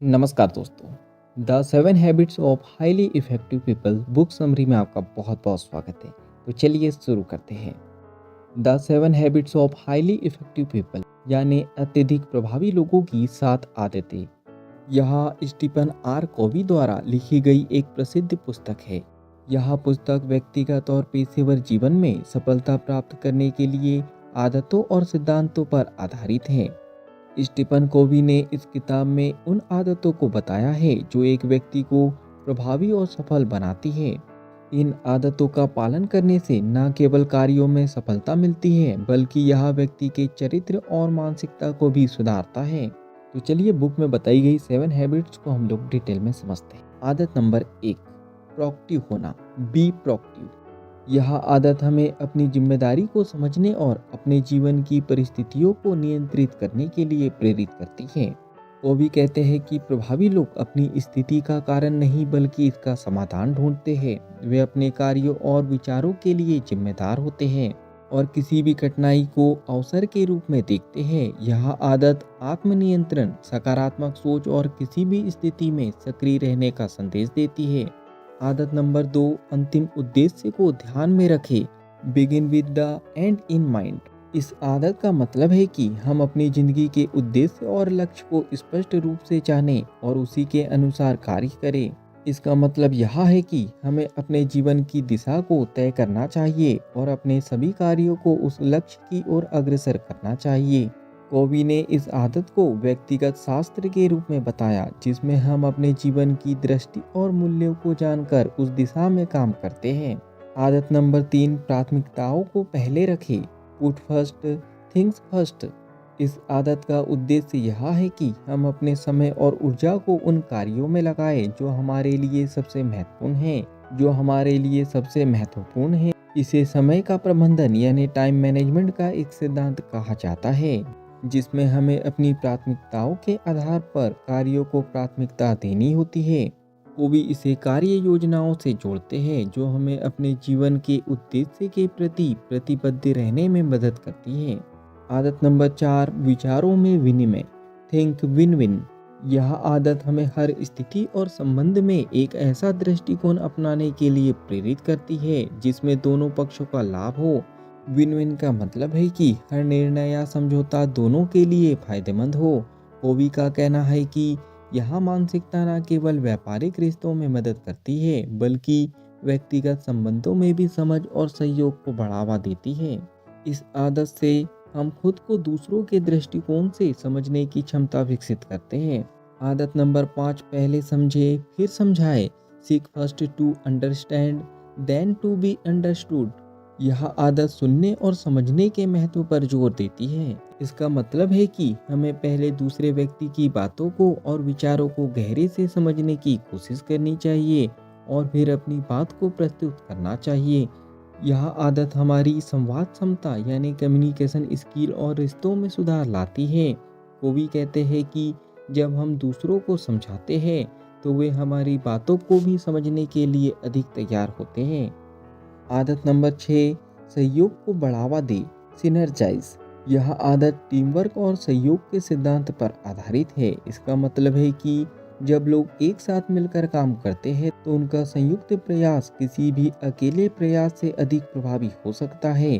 नमस्कार दोस्तों। The 7 habits of highly effective people book summary में आपका बहुत बहुत स्वागत है। तो चलिए शुरू करते हैं। The 7 habits of highly effective people यानी अत्यधिक प्रभावी लोगों की 7 आदतें। यह स्टीफन आर कोवी द्वारा लिखी गई एक प्रसिद्ध पुस्तक है। यह पुस्तक व्यक्तिगत और पेशेवर जीवन में सफलता प्राप्त करने के लिए आदतों और सिद्धांतों पर आधारित है। स्टीफन कोवी ने इस किताब में उन आदतों को बताया है जो एक व्यक्ति को प्रभावी और सफल बनाती है। इन आदतों का पालन करने से न केवल कार्यों में सफलता मिलती है बल्कि यह व्यक्ति के चरित्र और मानसिकता को भी सुधारता है। तो चलिए बुक में बताई गई 7 हैबिट्स को हम लोग डिटेल में समझते हैं। आदत नंबर 1, प्रोएक्टिव होना। Be proactive. यह आदत हमें अपनी जिम्मेदारी को समझने और अपने जीवन की परिस्थितियों को नियंत्रित करने के लिए प्रेरित करती है। वो भी कहते हैं कि प्रभावी लोग अपनी स्थिति का कारण नहीं बल्कि इसका समाधान ढूंढते हैं। वे अपने कार्यों और विचारों के लिए जिम्मेदार होते हैं और किसी भी कठिनाई को अवसर के रूप में देखते हैं। यह आदत आत्मनियंत्रण, सकारात्मक सोच और किसी भी स्थिति में सक्रिय रहने का संदेश देती है। आदत नंबर 2, अंतिम उद्देश्य को ध्यान में रखें। Begin with the and in mind. इस आदत का मतलब है कि हम अपनी जिंदगी के उद्देश्य और लक्ष्य को स्पष्ट रूप से जानें और उसी के अनुसार कार्य करें। इसका मतलब यह है कि हमें अपने जीवन की दिशा को तय करना चाहिए और अपने सभी कार्यों को उस लक्ष्य की ओर अग्रसर करना चाहिए। कोवी ने इस आदत को व्यक्तिगत शास्त्र के रूप में बताया जिसमें हम अपने जीवन की दृष्टि और मूल्यों को जानकर उस दिशा में काम करते हैं। आदत नंबर 3, प्राथमिकताओं को पहले रखें। Put first things first. इस आदत का उद्देश्य यह है कि हम अपने समय और ऊर्जा को उन कार्यों में लगाएं जो हमारे लिए सबसे महत्वपूर्ण है। इसे समय का प्रबंधन यानी टाइम मैनेजमेंट का एक सिद्धांत कहा जाता है जिसमें हमें अपनी प्राथमिकताओं के आधार पर कार्यों को प्राथमिकता देनी होती है। वो भी इसे कार्य योजनाओं से जोड़ते हैं जो हमें अपने जीवन के उद्देश्य के प्रति प्रतिबद्ध रहने में मदद करती है। आदत नंबर 4, विचारों में विनिमय। Think win win. यह आदत हमें हर स्थिति और संबंध में एक ऐसा दृष्टिकोण अपनाने के लिए प्रेरित करती है जिसमें दोनों पक्षों का लाभ हो। विन विन का मतलब है कि हर निर्णय या समझौता दोनों के लिए फायदेमंद हो। कोवी का कहना है कि यह मानसिकता न केवल व्यापारिक रिश्तों में मदद करती है बल्कि व्यक्तिगत संबंधों में भी समझ और सहयोग को बढ़ावा देती है। इस आदत से हम खुद को दूसरों के दृष्टिकोण से समझने की क्षमता विकसित करते हैं। आदत नंबर 5, पहले समझे फिर समझाए। Seek first to understand then to be understood. यह आदत सुनने और समझने के महत्व पर जोर देती है। इसका मतलब है कि हमें पहले दूसरे व्यक्ति की बातों को और विचारों को गहरे से समझने की कोशिश करनी चाहिए और फिर अपनी बात को प्रस्तुत करना चाहिए। यह आदत हमारी संवाद क्षमता यानी कम्युनिकेशन स्किल और रिश्तों में सुधार लाती है। कोवी कहते हैं कि जब हम दूसरों को समझाते हैं तो वे हमारी बातों को भी समझने के लिए अधिक तैयार होते हैं। आदत नंबर 6, सहयोग को बढ़ावा दे। सिनर्जाइज। यह आदत टीम वर्क और सहयोग के सिद्धांत पर आधारित है। इसका मतलब है कि जब लोग एक साथ मिलकर काम करते हैं तो उनका संयुक्त प्रयास किसी भी अकेले प्रयास से अधिक प्रभावी हो सकता है।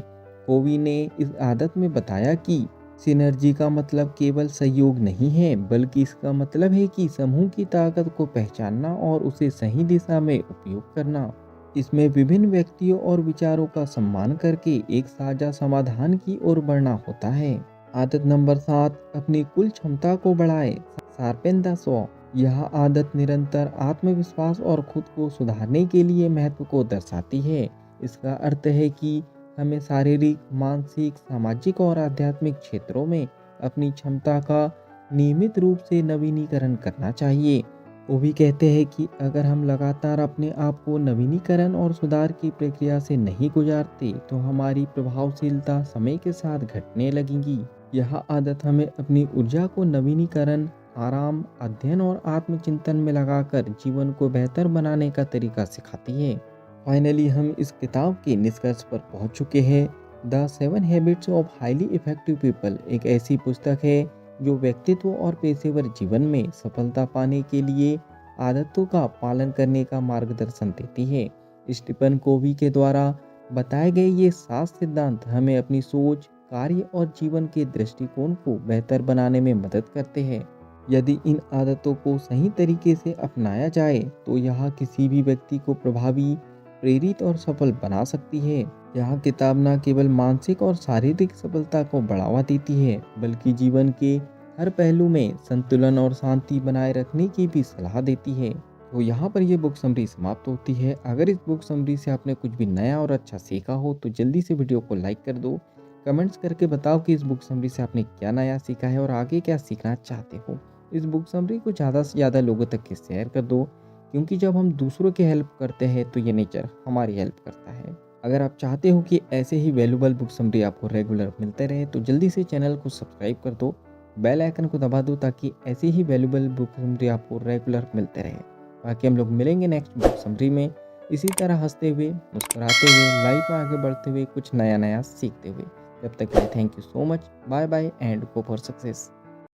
कोवी ने इस आदत में बताया कि सिनर्जी का मतलब केवल सहयोग नहीं है बल्कि इसका मतलब है कि समूह की ताकत को पहचानना और उसे सही दिशा में उपयोग करना। इसमें विभिन्न व्यक्तियों और विचारों का सम्मान करके एक साझा समाधान की ओर बढ़ना होता है। आदत नंबर 7, अपनी कुल क्षमता को बढ़ाए। Sharpen the saw. यह आदत निरंतर आत्मविश्वास और खुद को सुधारने के लिए महत्व को दर्शाती है। इसका अर्थ है कि हमें शारीरिक, मानसिक, सामाजिक और आध्यात्मिक क्षेत्रों में अपनी क्षमता का नियमित रूप से नवीनीकरण करना चाहिए। वो भी कहते हैं कि अगर हम लगातार अपने आप को नवीनीकरण और सुधार की प्रक्रिया से नहीं गुजारते तो हमारी प्रभावशीलता समय के साथ घटने लगेगी। यह आदत हमें अपनी ऊर्जा को नवीनीकरण, आराम, अध्ययन और आत्मचिंतन में लगाकर जीवन को बेहतर बनाने का तरीका सिखाती है। फाइनली हम इस किताब के निष्कर्ष पर पहुंच चुके हैं। The 7 habits of highly effective people एक ऐसी पुस्तक है जो व्यक्तित्व और पेशेवर जीवन में सफलता पाने के लिए आदतों का पालन करने का मार्गदर्शन देती है। स्टीफन कोवी के द्वारा बताए गए ये 7 सिद्धांत हमें अपनी सोच, कार्य और जीवन के दृष्टिकोण को बेहतर बनाने में मदद करते हैं। यदि इन आदतों को सही तरीके से अपनाया जाए तो यह किसी भी व्यक्ति को प्रभावी, प्रेरित और सफल बना सकती है। यह किताब न केवल मानसिक और शारीरिक सफलता को बढ़ावा देती है, बल्कि जीवन के हर पहलू में संतुलन और शांति बनाए रखने की भी सलाह देती है। तो यहाँ पर ये बुक समरी समाप्त होती है। अगर इस बुक समरी से आपने कुछ भी नया और अच्छा सीखा हो तो जल्दी से वीडियो को लाइक कर दो। कमेंट्स करके बताओ कि इस बुक समरी से आपने क्या नया सीखा है और आगे क्या सीखना चाहते हो। इस बुक समरी को ज़्यादा से ज़्यादा लोगों तक के शेयर कर दो, क्योंकि जब हम दूसरों की हेल्प करते हैं तो ये नेचर हमारी हेल्प करता है। अगर आप चाहते हो कि ऐसे ही वैल्यूबल बुक समरी आपको रेगुलर मिलते रहे तो जल्दी से चैनल को सब्सक्राइब कर दो, बेल आइकन को दबा दो, ताकि ऐसे ही वैल्यूबल बुक समरी आपको रेगुलर मिलते रहे। बाकी हम लोग मिलेंगे नेक्स्ट बुक समरी में, इसी तरह हंसते हुए, मुस्कुराते हुए, लाइफ में आगे बढ़ते हुए, कुछ नया नया सीखते हुए। जब तक के लिए thank you so much, bye bye and go for success.